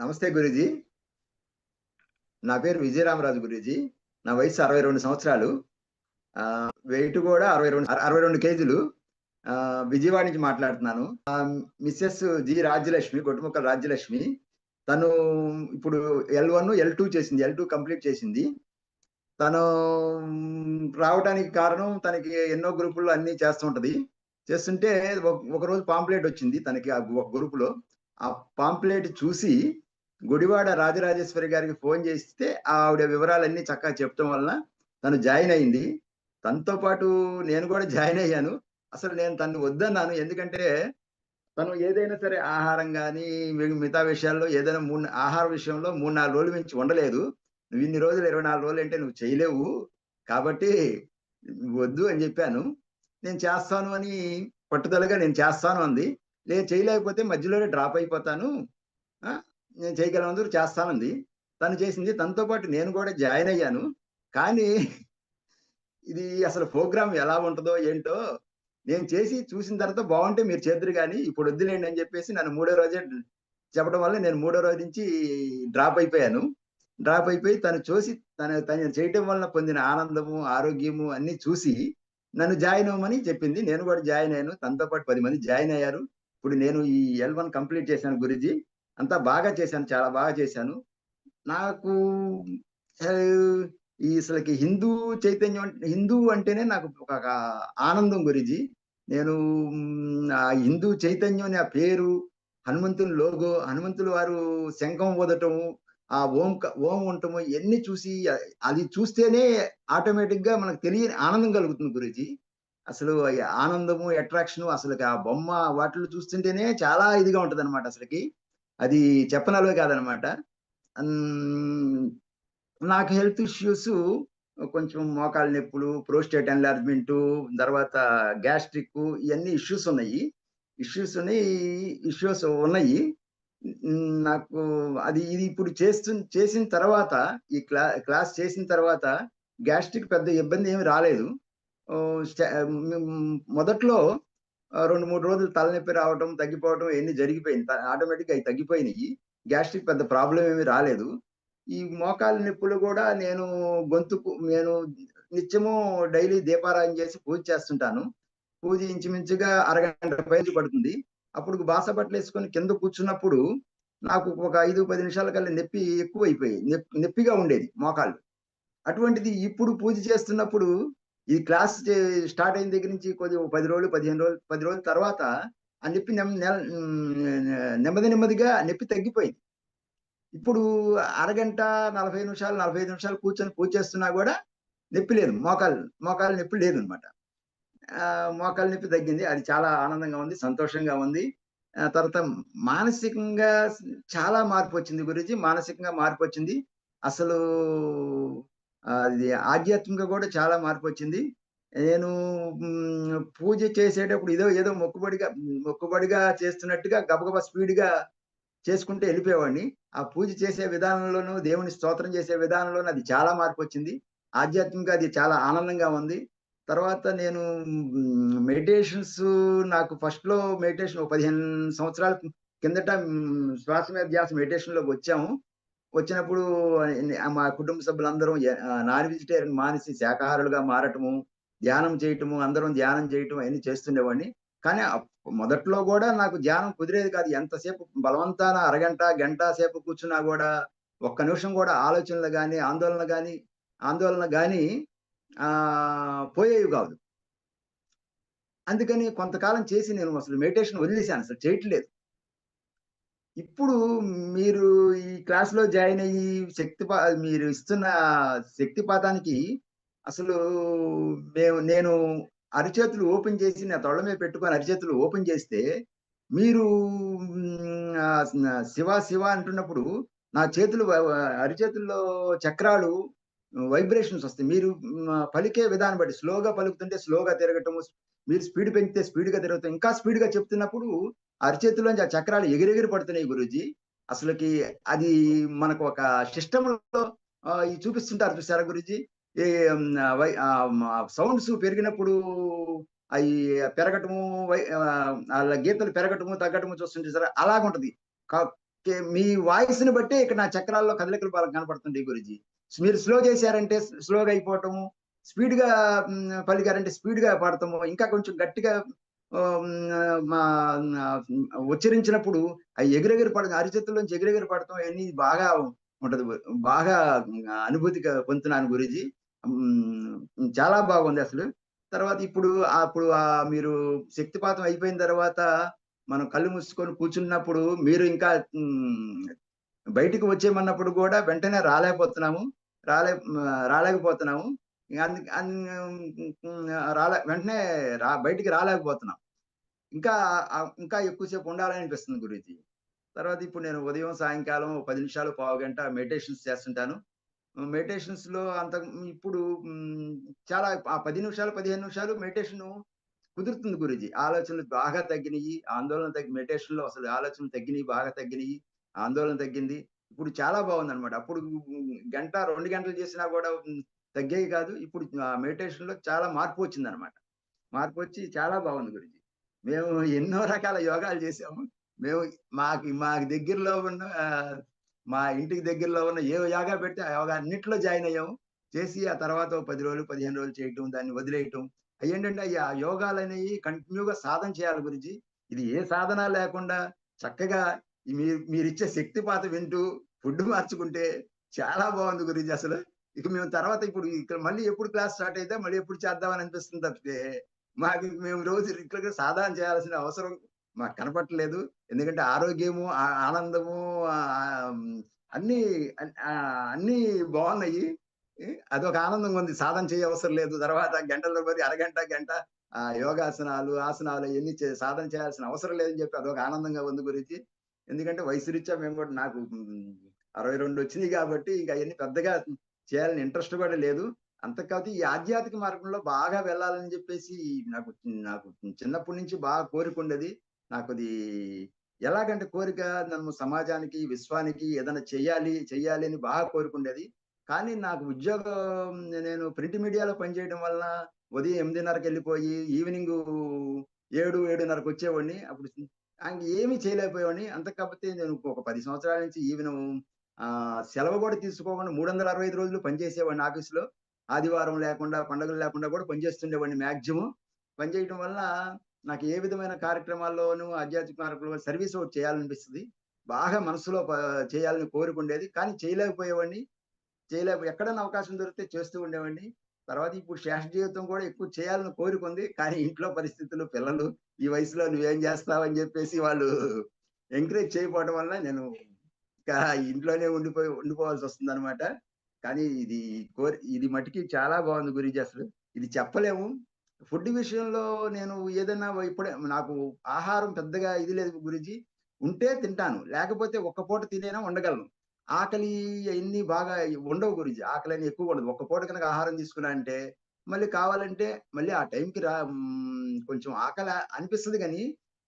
నమస్తే గురూజీ. నా పేరు విజయరామరాజు గురూజీ. నా వయస్సు 62 సంవత్సరాలు. వెయిట్ గూడా 62 కేజీలు. విజయవాడ నుంచి మాట్లాడుతున్నాను. Mrs G. రాజ్యలక్ష్మి, గొట్టుముక్కల రాజ్యలక్ష్మి. తను ఇప్పుడు L1, L2 చేసింది. L2 కంప్లీట్ చేసింది. తను రావటానికి కారణం తనకి ఎన్నో గ్రూపుల్లో అన్నీ చేస్తూ ఉంటది. చేస్తుంటే ఒకరోజు పాంప్లెట్ వచ్చింది తనకి ఒక గ్రూప్‌లో. ఆ పాంప్లెట్ చూసి గుడివాడ రాజరాజేశ్వరి గారికి ఫోను చేస్తే ఆవిడ వివరాలన్నీ చక్కగా చెప్పటం వలన తను జాయిన్ అయింది. తనతో పాటు నేను కూడా జాయిన్ అయ్యాను. అసలు నేను తనని వద్దన్నాను. ఎందుకంటే తను ఏదైనా సరే ఆహారం గాని, మిగతా విషయాల్లో ఏదైనా ఆహార విషయంలో 3, 4 రోజులు మించి ఉండలేదు. నువ్వు ఇన్ని రోజులు 24 రోజులంటే నువ్వు చేయలేవు. కాబట్టి వద్దు అని జెప్పాను. నేను చేస్తాను అని పట్టుదలగా నేను చేస్తాను అంది. లేదు చేయలేకపోతే మధ్యలోనే డ్రాప్ అయిపోతాను. ఆ! నేను చేయగలనందుకు చేస్తానంది. తను చేసింది. తనతో పాటు నేను గూడా జాయిన్ అయ్యాను. కానీ ఇది అసలు ప్రోగ్రామ్ ఎలా ఉంటదో ఏంటో నేను చేసి చూసిన తర్వాత బావుంటే మీరు చేద్దురు గానీ ఇప్పుడు వద్దులేండి అని జెప్పేసి నన్ను మూడో రోజే చెప్పడం వల్ల నేను మూడో రోజు నుంచి డ్రాప్ అయిపోయాను. డ్రాప్ అయిపోయి తను చూసి తను చేయటం వలన పొందిన ఆనందము, ఆరోగ్యము అన్నీ చూసి నన్ను జాయిన్ అవ్వమని చెప్పింది. నేను గూడా జాయిన్ అయ్యాను. తనతో పాటు 10 మంది జాయిన్ అయ్యారు. ఇప్పుడు నేను ఈ L1 కంప్లీట్ చేశాను గురూజీ. అంతా బాగా చేశాను. చాలా బాగా చేశాను. నాకు ఆహ్, ఈ అసలకి హిందూ అంటేనే నాకు ఒక ఆనందం గురూజీ. నేను ఆ హిందూ చైతన్యం అనే ఆ పేరు, హనుమంతుని లోగో, హనుమంతుల వారు శంఖం ఊదటము, ఆ ఓం ఉండటము ఇయన్నీ చూసి అది చూస్తేనే ఆటోమేటిక్‌గా మనకు తెలియని ఆనందం కలుగుతుంది గురూజీ. అసలు ఈ ఆనందము, అట్రాక్షను అసలకి ఆ బొమ్మ వాటిల్లో చూస్తుంటేనే చాలా ఇదిగా ఉంటదనమాట అసలకి. అది చెప్పనలవి కాదనమాట. హ్మ్. నాకు హెల్త్ ఇష్యూస్ కొంచెం మోకాళ్ళ నొప్పులు, ప్రోస్టేట్ ఎన్లార్జ్‌మెంటు, తర్వాత గ్యాస్ట్రిక్కు ఇయన్నీ ఇష్యూస్ ఉన్నాయి. నాకు ఇది ఇప్పుడు చేసిన తర్వాత ఈ క్లాస్ చేసిన తర్వాత గ్యాస్ట్రిక్ పెద్ద ఇబ్బంది ఏమి రాలేదు. ఓహ్! మొదట్లో 2, 3 రోజులు తలనొప్పి రావటం, తగ్గిపోవటం ఇయన్నీ జరిగిపోయింది. ఆటోమేటిక్‌గా అయి తగ్గిపోయినియి. గ్యాస్ట్రిక్ పెద్ద ప్రాబ్లమ్ ఏమి రాలేదు. ఈ మోకాళ్ళ నొప్పులు గూడా నేను నిత్యము డైలీ దీపారాధన చేసి పూజ చేస్తుంటాను. పూజ ఇంచుమించుగా అరగంట పైన పడుతుంది. అప్పుడు బాస బట్టలేసుకొని కింద కూర్చున్నప్పుడు నాకు ఒక 5, 10 నిమిషాల కల్లా నొప్పి ఎక్కువైపోయేది. నొప్పిగా ఉండేది మోకాళ్ళు. అటువంటిది ఇప్పుడు పూజ చేస్తున్నప్పుడు ఈ క్లాస్ స్టార్ట్ అయిన దగ్గర నుంచి కొద్దిగా ఓ 10 రోజులు, 15 రోజులు, 10 రోజుల తర్వాత ఆ నొప్పి నెమ్మదిగా నొప్పి తగ్గిపోయింది. ఇప్పుడు అరగంట, 40 నిమిషాలు, 45 నిమిషాలు కూర్చొని పూజ చేస్తున్నా గూడా నొప్పి లేదు. మోకాళ్ళ నొప్పి లేదనమాట. మోకాళ్ళ నొప్పి తగ్గింది. అది చాలా ఆనందంగా ఉంది. సంతోషంగా ఉంది. తర్వాత మానసికంగా చాలా మార్పొచ్చింది గురూజీ. మానసికంగా మార్పొచ్చింది. అసలు అది ఆధ్యాత్మికంగా గూడా చాలా మార్పొచ్చింది. నేను పూజ చేసేటప్పుడు ఏదో మొక్కుబడిగా చేస్తున్నట్టుగా గబగబా స్పీడ్‌గా చేసుకుంటూ ఎళ్ళిపోయేవాడిని. ఆ పూజ చేసే విధానంలోనూ, దేవుని స్తోత్రం చేసే విధానంలోను అది చాలా మార్పొచ్చింది. ఆధ్యాత్మికంగా అది చాలా ఆనందంగా ఉంది. తర్వాత నేను మెడిటేషన్స్ నాకు ఫస్ట్‌లో మెడిటేషన్ ఓ 15 సంవత్సరాల కిందట శ్వాస మీద ధ్యాస మెడిటేషన్‌లోకొచ్చాము. వచ్చినప్పుడు మా కుటుంబ సభ్యులందరం నాన్ వెజిటేరియన్ మానేసి శాకాహారులుగా మారటము, ధ్యానం చేయటము, అందరం ధ్యానం చేయటం అయన్నీ చేస్తుండేవాడిని. కానీ మొదట్లో గూడా నాకు ధ్యానం కుదిరేది కాదు. ఎంతసేపు బలవంతాన అరగంట, గంట సేపు కూర్చున్నా గూడా ఒక్క నిమిషం గూడా ఆందోళన గాని పోయేవి గాదు. అందుకని కొంతకాలం చేసి నేను అసలు మెడిటేషన్ వదిలేసాను. అసలు చేయట్లేదు. ఇప్పుడు మీరు ఈ క్లాస్‌లో జాయిన్ అయ్యి మీరు ఇస్తున్న శక్తిపాతానికి అసలు నేను అరిచేతులు ఓపెన్ చేసి నా తొళ్ళ మీద పెట్టుకొని అరిచేతులు ఓపెన్ చేస్తే మీరు శివ శివ అంటున్నప్పుడు నా చేతులు అరిచేతుల్లో చక్రాలు వైబ్రేషన్స్ వస్తాయి. మీరు పలికే విధానం బట్టి స్లోగా పలుకుతుంటే స్లోగా తిరగటము, మీరు స్పీడ్ పెంచితే స్పీడ్‌గా తిరుగుతాం. ఇంకా స్పీడ్‌గా చెప్తున్నప్పుడు అరిచేతుల్లోంచి ఆ చక్రాలు ఎగిరెగిరి పడుతున్నాయి గురూజీ. అసలకి అది మనకు ఒక సిస్టమ్‌లో ఈ చూపిస్తుంటారు చూసారా గురూజీ? ఈ సౌండ్స్ పెరిగినప్పుడు అయి పెరగటము, ఆళ్ళ గీతలు పెరగటము, తగ్గటము చూస్తుంటే చూసారా? అలాగుంటది. క మీ వాయిస్‌ని బట్టే ఇక్కడ నా చక్రాల్లో కదలికలు కనపడుతుంటాయి గురూజీ. మీరు స్లో చేశారంటే స్లోగా అయిపోవటము, స్పీడ్‌గా పలికారంటే స్పీడ్‌గా పాడటము, ఇంకా కొంచెం గట్టిగా మా ఉచ్చరించినప్పుడు ఎగిరెగిరి పడడం, అరిచేతుల్లోంచి ఎగిరెగిరి పడటం అయన్నీ బాగా ఉంటది. బాగా పొందుతున్నాను గురూజీ. చాలా బాగుందసలు. తర్వాత అప్పుడు మీరు శక్తిపాతం అయిపోయిన తర్వాత మనం కళ్ళు మూసుకొని కూర్చున్నప్పుడు మీరు ఇంకా బయటికి వచ్చేయమన్నప్పుడు గూడా వెంటనే రాలేకపోతున్నాము. రాలేకపోతున్నాము. ఇగ అందు అన్ హ్మ్. వెంటనే బయటికి రాలేకపోతున్నాం. ఇంకా ఇంకా ఎక్కువ సేపు ఉండాలనిపిస్తుంది గురూజీ. తర్వాత ఇప్పుడు నేను ఉదయం, సాయంకాలం 10 నిమిషాలు, పావుగంట మెడిటేషన్స్ చేస్తుంటాను. మెడిటేషన్స్‌లో ఇప్పుడు చాలా ఆ 10 నిమిషాలు, 15 నిమిషాలు మెడిటేషను కుదురుతుంది గురూజీ. ఆలోచనలు బాగా తగ్గినియి. ఆందోళన మెడిటేషన్‌లో అసలు ఆలోచనలు తగ్గినియి, బాగా తగ్గినియి. ఆందోళన తగ్గింది. ఇప్పుడు చాలా బావుందనమాట. అప్పుడు గంట, 2 గంటలు చేసినా గూడా తగ్గేయి కాదు. ఇప్పుడు మెడిటేషన్‌లో చాలా మార్పొచ్చిందనమాట. మార్పొచ్చి చాలా బాగుంది గురూజీ. మేము ఎన్నో రకాల యోగాలు చేసాము. మేము మాకు దగ్గరలో ఉన్న మా ఇంటికి దగ్గరలో ఉన్న ఏ యోగా పెడితే ఆ యోగా అన్నిట్లో జాయిన్ అయ్యాము. చేసి ఆ తర్వాత ఓ 10 రోజులు, 15 రోజులు చేయటం, దాన్ని వదిలేయటం. అయ్యేంటంటే ఆ యోగాలనేయి కంటిన్యూ‌గా సాధన చేయాలి గురూజీ. ఇది ఏ సాధన లేకుండా చక్కగా మీరిచ్చే శక్తిపాత వింటూ ఫుడ్ మార్చుకుంటే చాలా బావుంది గురూజీ అసలు. ఇక మేము తర్వాత ఇప్పుడు ఇక్కడ మళ్ళీ ఎప్పుడు క్లాస్ స్టార్ట్ అయితే మళ్ళీ ఎప్పుడు చేద్దామని అనిపిస్తుంది తప్పితే, మేము రోజు రెగ్యులర్‌గా సాధన చేయాల్సిన అవసరం మాకు కనపట్లేదు. ఎందుకంటే ఆరోగ్యము, ఆనందము అన్నీ అన్నీ బావున్నాయి. అదొక ఆనందంగా ఉంది. సాధన చేయవసరం లేదు. తర్వాత గంటల తరబడి అరగంట, గంట యోగాసనాలు, ఆసనాలు అయన్నీ సాధన చేయాల్సిన అవసరం లేదని చెప్పి అదొక ఆనందంగా ఉంది గురూజీ. ఎందుకంటే వయసు రీత్యా మేము కూడా నాకు 62 వచ్చినియి గాబట్టి ఇంక అయన్నీ పెద్దగా చేయాలని ఇంట్రెస్ట్ గూడా లేదు. కాపోతే ఈ ఆధ్యాత్మిక మార్గంలో బాగా వెళ్ళాలని జెప్పేసి నాకు నాకు చిన్నప్పటి నుంచి బాగా కోరికుండేది. నాకది ఎలాగంటే కోరిక నన్ను సమాజానికి, విశ్వానికి ఏదైనా చెయ్యాలి అని బాగా కోరికుండేది. కానీ నాకు ఉద్యోగం నేను ప్రింట్ మీడియాలో పనిచేయడం వలన ఉదయం 8:30కెళ్ళిపోయి ఈవినింగు 7, 7:30కొచ్చేవాడిని. అప్పుడు ఏమీ చేయలేకపోయేవాడిని. కాపోతే నేను ఒక 10 సంవత్సరాల నుంచి సెలవు గూడా తీసుకోకుండా 365 రోజులు పనిచేసేవాడిని ఆఫీస్‌లో. ఆదివారం లేకుండా, పండుగలు లేకుండా గూడా పనిచేస్తుండేవాడిని మాక్సిమం. పనిచేయటం వల్ల నాకు ఏ విధమైన కార్యక్రమాల్లోనూ ఆధ్యాత్మిక కార్యక్రమాల్లో సర్వీస్ ఒకటి చేయాలనిపిస్తది. బాగా మనసులో చేయాలని కోరికుండేది. కానీ చేయలేకపోయేవాడిని. ఎక్కడన్నా అవకాశం దొరికితే చేస్తూ ఉండేవాడిని. తర్వాత ఇప్పుడు శేష జీవితం కూడా ఎక్కువ చేయాలని కోరికుంది. కానీ ఇంట్లో పరిస్థితులు, పిల్లలు ఈ వయసులో నువ్వేం జేస్తావని జెప్పేసి వాళ్ళు ఎంకరేజ్ చేయకపోవడం వల్ల నేను ఇంకా ఇంట్లోనే ఉండిపోవాల్సొస్తుందనమాట. కానీ ఇది మటికి చాలా బావుంది గురూజీ అసలు. ఇది చెప్పలేము. ఫుడ్ విషయంలో నేను ఏదైనా ఇప్పుడే నాకు ఆహారం పెద్దగా ఇది లేదు గురూజీ. ఉంటే తింటాను. లేకపోతే ఒక్క పూట తినైనా ఉండగలను. ఆకలి అయన్నీ బాగా ఉండవు గురూజీ. ఆకలని ఎక్కువగా ఉండదు. ఒక్క పూట గనక ఆహారం తీసుకున్నా అంటే, మళ్ళీ కావాలంటే మళ్ళీ ఆ టైంకి కొంచెం ఆకలి అనిపిస్తది గానీ,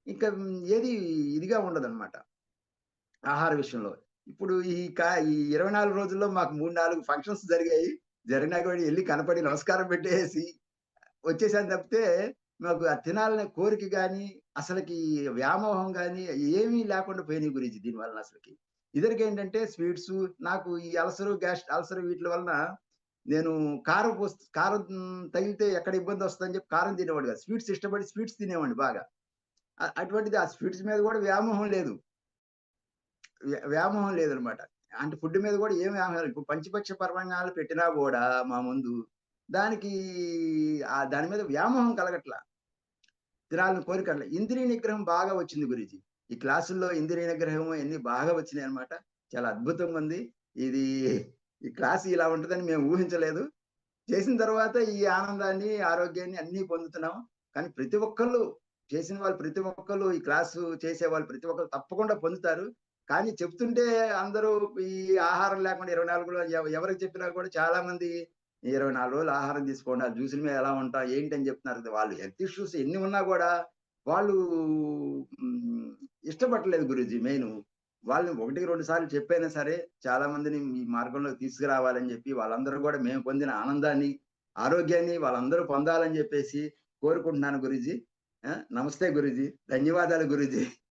ఇంకా ఏది ఇదిగా ఉండదనమాట. ఆహార విషయంలో. ఇప్పుడు ఈ 24 రోజుల్లో మాకు 3, 4 ఫంక్షన్స్ జరిగాయి. జరిగినా కూడా ఎళ్లి కనపడి నమస్కారం పెట్టేసి వచ్చేసాను తప్పితే, మాకు అది తినాలనే కోరిక గాని, అసలకి వ్యామోహం గాని ఏమీ లేకుండా పోయినాయి గురూజీ దీనివలన అసలకి. ఇదివరకేంటంటే స్వీట్సు నాకు ఈ అల్సర్ వీట్లి వలన నేను కారం తగిలితే ఎక్కడ ఇబ్బందొస్తదని చెప్పి కారం తినేవాడిని కాదు. స్వీట్స్ ఇష్టపడి స్వీట్స్ తినేవాడిని బాగా. అటువంటిది ఆ స్వీట్స్ మీద కూడా వ్యామోహం లేదు. వ్యామోహం లేదనమాట. అంటే ఫుడ్ మీద గూడా ఏం వ్యామోహం లేదు. ఇప్పుడు పంచపక్ష పరమాన్నాలు పెట్టినా గూడా మా ముందు, దానికి దాని మీద వ్యామోహం కలగట్ల. తినాలని కోరికట్ల. ఇంద్రియ నిగ్రహం బాగా వచ్చింది గురూజీ. ఈ క్లాసుల్లో ఇంద్రియ నిగ్రహం అయన్నీ బాగా వచ్చినాయనమాట. చాలా అద్భుతంగుంది. ఇది ఈ క్లాస్ ఇలా ఉంటదని మేము ఊహించలేదు. చేసిన తర్వాత ఈ ఆనందాన్ని, ఆరోగ్యాన్ని అన్నీ పొందుతున్నాం. కానీ చేసిన వాళ్ళు ప్రతి ఒక్కళ్ళు ఈ క్లాసు చేసేవాళ్ళు ప్రతి ఒక్కళ్ళు తప్పకుండా పొందుతారు. కానీ చెప్తుంటే అందరూ ఈ ఆహారం లేకుండా 24 రోజులు ఎవరికి చెప్పినా కూడా చాలా మంది 24 రోజులు ఆహారం తీసుకోండి. ఆ జ్యూసుల మీద ఎలా ఉంటాం ఏంటని చెప్తున్నారు కదా! వాళ్ళు హెల్త్ ఇష్యూస్ ఎన్ని ఉన్నా గూడా వాళ్ళు హ్మ్, ఇష్టపడట్లేదు గురూజీ మెయిను. వాళ్ళని 1, 2 సార్లు చెప్పైనా సరే చాలా మందిని ఈ మార్గంలోకి తీసుకురావాలని జెప్పి వాళ్ళందరూ గూడా మేము పొందిన ఆనందాన్ని, ఆరోగ్యాన్ని వాళ్ళందరూ పొందాలని జెప్పేసి కోరుకుంటున్నాను గురూజీ. నమస్తే గురూజీ. ధన్యవాదాలు గురూజీ.